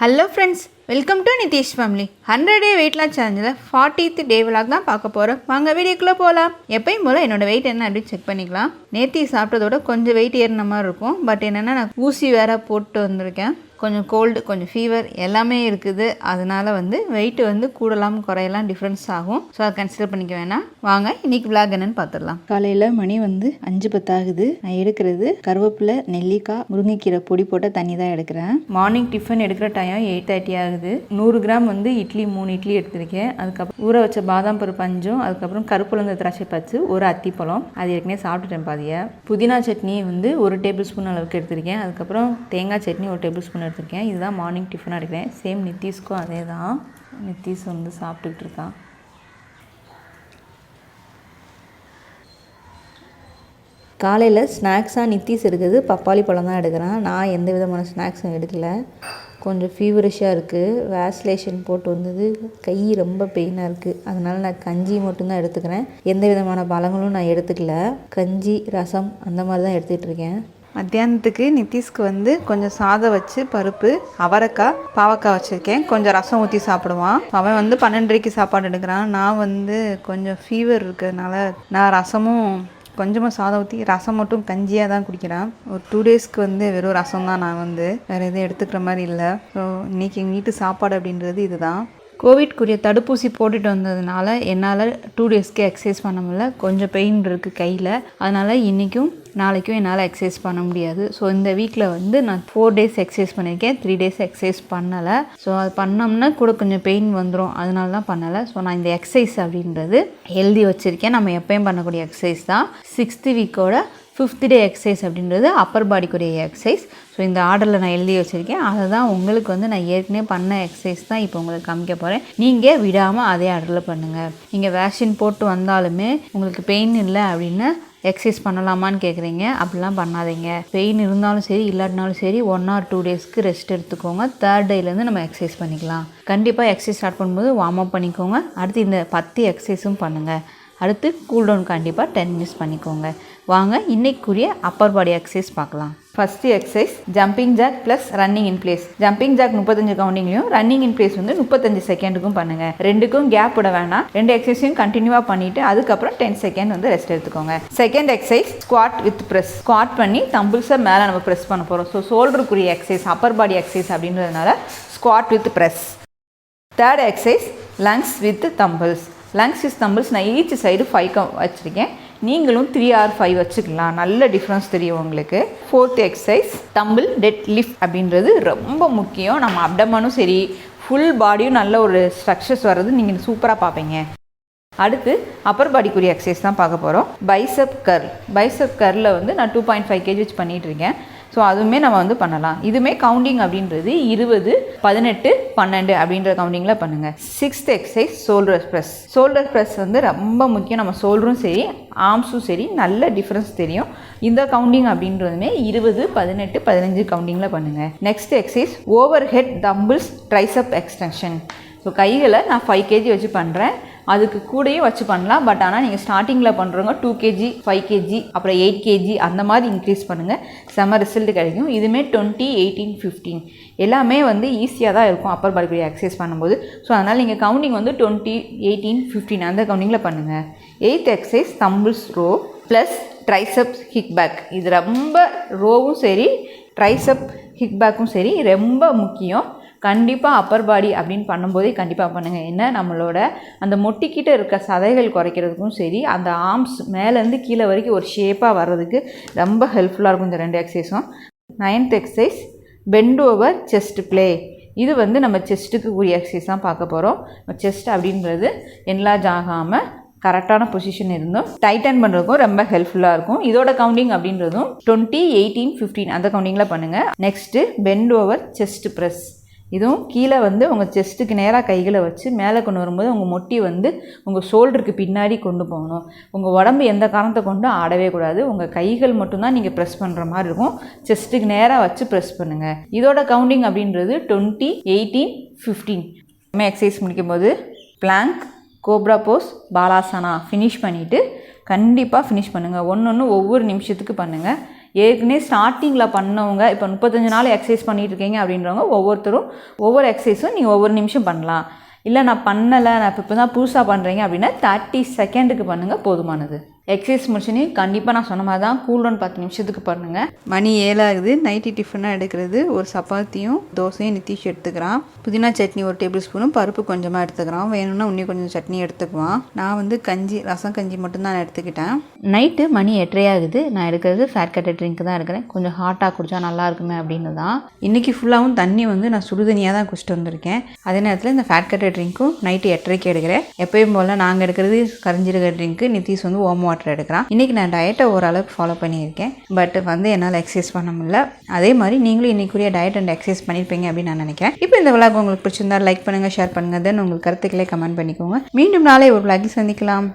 Hello friends, welcome to NithishFamily. 100 Day weight loss சேலஞ்சில் 40th day vlog தான் பார்க்க போகிறோம். வாங்க வீடியோக்குள்ளே போகலாம். எப்பயும் போல் என்னோடய வெயிட் என்ன அப்படின்னு செக் பண்ணிக்கலாம். நேற்று சாப்பிட்டதோட கொஞ்சம் வெயிட் ஏறின மாதிரி இருக்கும். பட் என்னென்னா நான் ஊசி வேறு போட்டு வந்திருக்கேன். கொஞ்சம் கோல்டு, கொஞ்சம் ஃபீவர் எல்லாமே இருக்குது. அதனால் வெயிட்டு கூடலாம் குறையலாம் டிஃப்ரென்ஸ் ஆகும். ஸோ அதை கன்சிடர் பண்ணிக்க வேணாம். வாங்க இன்றைக்கி விலாக் என்னன்னு பார்த்துடலாம். காலையில் மணி 5:10 ஆகுது. நான் எடுக்கிறது கருவேப்பிலை, நெல்லிக்காய், முருங்கைக்கீரை பொடி போட்ட தண்ணி தான் எடுக்கிறேன். மார்னிங் டிஃபன் எடுக்கிற டைம் 8:30 ஆகுது. 100 கிராம் இட்லி 3 இட்லி எடுத்திருக்கேன். அதுக்கப்புறம் ஊற வச்ச பாதாம் பருப்பு 5, அதுக்கப்புறம் கருப்புலந்த திராட்சை பச்சு, ஒரு அத்திப்பழம், அது ஏற்கனவே சாப்பிட்டுட்டேன் பாதியை. புதினா சட்னி 1 டேபிள் ஸ்பூன் அளவுக்கு எடுத்திருக்கேன். அதுக்கப்புறம் தேங்காய் சட்னி 1 டேபிள் ஸ்பூன் எடுத்திருக்கேன். இதுதான் மார்னிங் டிஃபனாக எடுக்கிறேன். சேம் நித்திஷ்க்கும் அதே தான். நித்திஷ் சாப்பிட்டுக்கிட்டு இருக்கான். காலையில் ஸ்நாக்ஸாக நித்திஷ் எடுக்கிறது பப்பாளி பழம் தான் எடுக்கிறேன். நான் எந்த விதமான ஸ்நாக்ஸும் எடுக்கல. கொஞ்சம் ஃபீவரிஷாக இருக்குது. வேக்சினேஷன் போட்டு வந்தது, கை ரொம்ப பெயினாக இருக்குது. அதனால் நான் கஞ்சி மட்டும்தான் எடுத்துக்கிறேன். எந்த விதமான பழங்களும் நான் எடுத்துக்கல. கஞ்சி, ரசம் அந்த மாதிரி தான் எடுத்துகிட்டு இருக்கேன். மத்தியானத்துக்கு நித்திஷ்க்கு கொஞ்சம் சாதம் வச்சு பருப்பு, அவரைக்காய், பாவக்காய் வச்சுருக்கேன். கொஞ்சம் ரசம் ஊற்றி சாப்பிடுவான். அவன் 12:30க்கு சாப்பாடு எடுக்கிறான். நான் கொஞ்சம் ஃபீவர் இருக்கிறதுனால நான் ரசமும் கொஞ்சமாக சாதம் ஊற்றி ரசம் மட்டும் கஞ்சியாக தான் குடிக்கிறேன். ஒரு 2 டேஸ்க்கு வெறும் ரசம் தான். நான் வேறு எதுவும் எடுத்துக்கிற மாதிரி இல்லை. ஸோ இன்றைக்கி எங்கள் வீட்டு சாப்பாடு அப்படின்றது இதுதான். கோவிட்குரிய தடுப்பூசி போட்டுட்டு வந்ததுனால என்னால் 2 டேஸ்க்கு எக்ஸசைஸ் பண்ண முடியல. கொஞ்சம் பெயின் இருக்குது கையில். அதனால் இன்றைக்கும் நாளைக்கும் என்னால் எக்ஸசைஸ் பண்ண முடியாது. ஸோ இந்த வீக்கில் நான் 4 டேஸ் எக்ஸசைஸ் பண்ணியிருக்கேன். 3 டேஸ் எக்ஸசைஸ் பண்ணலை. ஸோ அது பண்ணோம்னா கூட கொஞ்சம் பெயின் வந்துடும். அதனால தான் பண்ணலை. ஸோ நான் இந்த எக்ஸசைஸ் அப்படின்றது எழுதி வச்சுருக்கேன். நம்ம எப்பயும் பண்ணக்கூடிய எக்ஸசைஸ் தான். 6th வீக்கோட 5th டே எக்ஸசைஸ் அப்படின்றது அப்பர் பாடிக்குரிய எக்ஸசைஸ். ஸோ இந்த ஆர்டரில் நான் எழுதி வச்சுருக்கேன். அதை தான் உங்களுக்கு நான் ஏற்கனவே பண்ண எக்ஸசைஸ் தான் இப்போ உங்களுக்கு காமிக்க போகிறேன். நீங்கள் விடாமல் அதே ஆர்டரில் பண்ணுங்கள். நீங்கள் வேக்சின் போட்டு வந்தாலுமே உங்களுக்கு பெயின் இல்லை அப்படின்னு எக்ஸசைஸ் பண்ணலாமான்னு கேட்குறீங்க. அப்படிலாம் பண்ணாதீங்க. பெயின் இருந்தாலும் சரி, இல்லாட்டினாலும் சரி 1 or 2 டேஸ்க்கு ரெஸ்ட் எடுத்துக்கோங்க. 3rd டேலேருந்து நம்ம எக்ஸசைஸ் பண்ணிக்கலாம். கண்டிப்பாக எக்ஸசைஸ் ஸ்டார்ட் பண்ணும்போது வார்ம் அப் பண்ணிக்கோங்க. அடுத்து இந்த 10 எக்ஸசைஸும் பண்ணுங்கள். அடுத்து கூல்டவுன் கண்டிப்பாக 10 மினிட்ஸ் பண்ணிக்கோங்க. வாங்க இன்றைக்குரிய அப்பர் பாடி எக்ஸசைஸ் பார்க்கலாம். First exercise jumping jack plus running in place. Jumping jack 35 கவுண்டிங்லையும், ரன்னிங் இன் பிளேஸ் 35 செகண்டுக்கும் பண்ணுங்கள். ரெண்டுக்கும் கேப் விட வேணாம். 2 எக்ஸசைஸையும் கண்டினியூவாக பண்ணிவிட்டு அதுக்கப்புறம் 10 செகண்ட் ரெஸ்ட் எடுத்துக்கோங்க. Second exercise squat with press. Squat பண்ணி தம்பிள்ஸை மேலே நம்ம ப்ரெஸ் பண்ண போகிறோம். ஸோ ஷோல்டருக்குரிய எக்ஸசைஸ், அப்பர் பாடி எக்ஸசைஸ் அப்படின்றதுனால squat with press. Third exercise lunges with dumbbells. Lunges with dumbbells நான் ஈச் சைடு 5 வச்சுருக்கேன். நீங்களும் 3 or 5 வச்சுக்கலாம். நல்ல டிஃப்ரென்ஸ் தெரியும் உங்களுக்கு. Fourth exercise dumbbell dead lift அப்படின்றது ரொம்ப முக்கியம். நம்ம அப்டமனும் சரி, ஃபுல் பாடியும் நல்ல ஒரு ஸ்ட்ரக்சர்ஸ் வர்றது நீங்கள் சூப்பராக பார்ப்பீங்க. அடுத்து அப்பர் பாடிக்குரிய எக்ஸசைஸ் தான் பார்க்க போகிறோம். Bicep curl. பைசப் கர்லில் நான் 2.5 kg வச்சு பண்ணிகிட்ருக்கேன். ஸோ அதுவுமே நம்ம பண்ணலாம். இதுவுமே கவுண்டிங் அப்படின்றது 20, 18, 12 அப்படின்ற கவுண்டிங்கில் பண்ணுங்கள். 6th exercise shoulder press. Shoulder press ரொம்ப முக்கியம். நம்ம ஷோல்டரும் சரி, ஆர்ம்ஸும் சரி நல்ல டிஃப்ரென்ஸ் தெரியும். இந்த கவுண்டிங் அப்படின்றதுமே 20, 18, 15 கவுண்டிங்கில் பண்ணுங்கள். Next exercise over head tumbles triceps extension. So கைகளை நான் 5 kg வச்சு பண்ணுறேன். அதுக்கு கூடயும் வச்சு பண்ணலாம். பட் ஆனால் நீங்கள் ஸ்டார்டிங்கில் பண்ணுறவங்க 2 kg, 5 kg, அப்புறம் 8 kg அந்த மாதிரி இன்க்ரீஸ் பண்ணுங்கள். செம்ம ரிசல்ட் கிடைக்கும். இதுவுமே 20, 18, 15 எல்லாமே ஈஸியாக தான் இருக்கும் அப்பர் பாடிக்குரிய எக்ஸசைஸ் பண்ணும்போது. ஸோ அதனால் நீங்கள் கவுண்டிங் 20, 18, 15 அந்த கவுண்டிங்கில் பண்ணுங்கள். 8th exercise dumbbells row plus tricep kickback. இது ரொம்ப ரோவும் சரி, ட்ரைசப் ஹிக் பேக்கும் சரி ரொம்ப முக்கியம். கண்டிப்பாக அப்பர் பாடி அப்படின்னு பண்ணும்போதே கண்டிப்பாக பண்ணுங்கள். என்ன நம்மளோட அந்த மொட்டிக்கிட்ட இருக்க சதைகள் குறைக்கிறதுக்கும் சரி, அந்த ஆர்ம்ஸ் மேலேருந்து கீழே வரைக்கும் ஒரு ஷேப்பாக வர்றதுக்கு ரொம்ப ஹெல்ப்ஃபுல்லாக இருக்கும் இந்த 2 எக்ஸசைஸும். 9th exercise bend over chest fly. இது நம்ம செஸ்ட்டுக்கு கூடிய எக்ஸசைஸ் தான் பார்க்க போகிறோம். செஸ்ட் அப்படின்றது என்லார்ஜ் ஆகாமல் கரெக்டான பொசிஷன் இருந்தும் டைட்டன் பண்ணுறதுக்கும் ரொம்ப ஹெல்ப்ஃபுல்லாக இருக்கும். இதோட கவுண்டிங் அப்படின்றதும் 20, 18, 15 அந்த கவுண்டிங்கில் பண்ணுங்கள். Next bend over chest press. இதுவும் கீழே உங்கள் செஸ்ட்டுக்கு நேராக கைகளை வச்சு மேலே கொண்டு வரும்போது உங்கள் மொட்டி உங்கள் ஷோல்டருக்கு பின்னாடி கொண்டு போகணும். உங்கள் உடம்பு எந்த காரணத்தை கொண்டு ஆடவே கூடாது. உங்கள் கைகள் மட்டும்தான் நீங்கள் ப்ரெஸ் பண்ணுற மாதிரி இருக்கும். செஸ்ட்டுக்கு நேராக வச்சு ப்ரெஸ் பண்ணுங்கள். இதோட கவுண்டிங் அப்படின்றது 20, 18, 15. நம்ம எக்ஸசைஸ் முடிக்கும் போது பிளாங்க், கோப்ரா போஸ், பாலாசனா ஃபினிஷ் பண்ணிவிட்டு கண்டிப்பாக ஃபினிஷ் பண்ணுங்கள். ஒன்று ஒவ்வொரு நிமிஷத்துக்கு பண்ணுங்கள். ஏற்கனவே ஸ்டார்டிங்கில் பண்ணவங்க இப்போ 35 நாள் எக்ஸசைஸ் பண்ணிகிட்டு இருக்கீங்க அப்படின்றவங்க ஒவ்வொருத்தரும் ஒவ்வொரு எக்ஸசைஸும் நீங்கள் ஒவ்வொரு நிமிஷம் பண்ணலாம். இல்லை நான் பண்ணலை, நான் இப்போ தான் புதுசாக பண்ணுறீங்க அப்படின்னா 30 செகண்டுக்கு பண்ணுங்கள், போதுமானது. எக்ஸசைஸ் முடிச்சுன்னு கண்டிப்பாக நான் சொன்ன மாதிரி தான் கூல் டவுன் 10 நிமிஷத்துக்கு பண்ணுங்கள். மணி 7 ஆகுது. நைட்டி டிஃபனாக எடுக்கிறது ஒரு சப்பாத்தியும் தோசையும் நித்திஷ் எடுத்துக்கிறான். புதினா சட்னி ஒரு டேபிள் ஸ்பூனும் பருப்பு கொஞ்சமாக எடுத்துக்கிறான். வேணும்னா இன்னும் கொஞ்சம் சட்னி எடுத்துக்குவான். நான் வந்து ரசம் கஞ்சி மட்டும்தான் நான் எடுத்துக்கிட்டேன். நைட்டு மணி 8:30 ஆகுது. நான் எடுக்கிறது ஃபேட் கட்டர் ட்ரிங்க் தான் எடுக்கிறேன். கொஞ்சம் ஹாட்டாக குடித்தா நல்லா இருக்குமே அப்படின்னு தான். இன்றைக்கி ஃபுல்லாகவும் தண்ணி வந்து நான் சுடுதண்ணியாக தான் குடிச்சிட்டு வந்திருக்கேன். அதே நேரத்தில் இந்த ஃபேட் கட்டர் ட்ரிங்க்கும் நைட்டு 8:30க்கு எடுக்கிறேன். எப்பயும் போல் நாங்கள் எடுக்கிறது கரிஞ்சீரக ட்ரிங்க்கு, நித்திஷ் வந்து ஓம வாட்டர் எடுக்கிறான். இன்றைக்கி நான் டயட்டை ஓரளவுக்கு ஃபாலோ பண்ணியிருக்கேன். பட் வந்து என்னால் எக்ஸசைஸ் பண்ண முடியல. அதே மாதிரி நீங்களும் இன்றைக்குரிய டயட் அண்ட் எக்ஸசைஸ் பண்ணியிருப்பீங்க அப்படின்னு நான் நினைக்கிறேன். இப்போ இந்த விளாக் உங்களுக்கு பிடிச்சிருந்தா லைக் பண்ணுங்கள், ஷேர் பண்ணுங்கள். தென் உங்களுக்கு கருத்துக்களை கமெண்ட் பண்ணிக்கோங்க. மீண்டும் நாளை ஒரு விளாகில் சந்திக்கலாம்.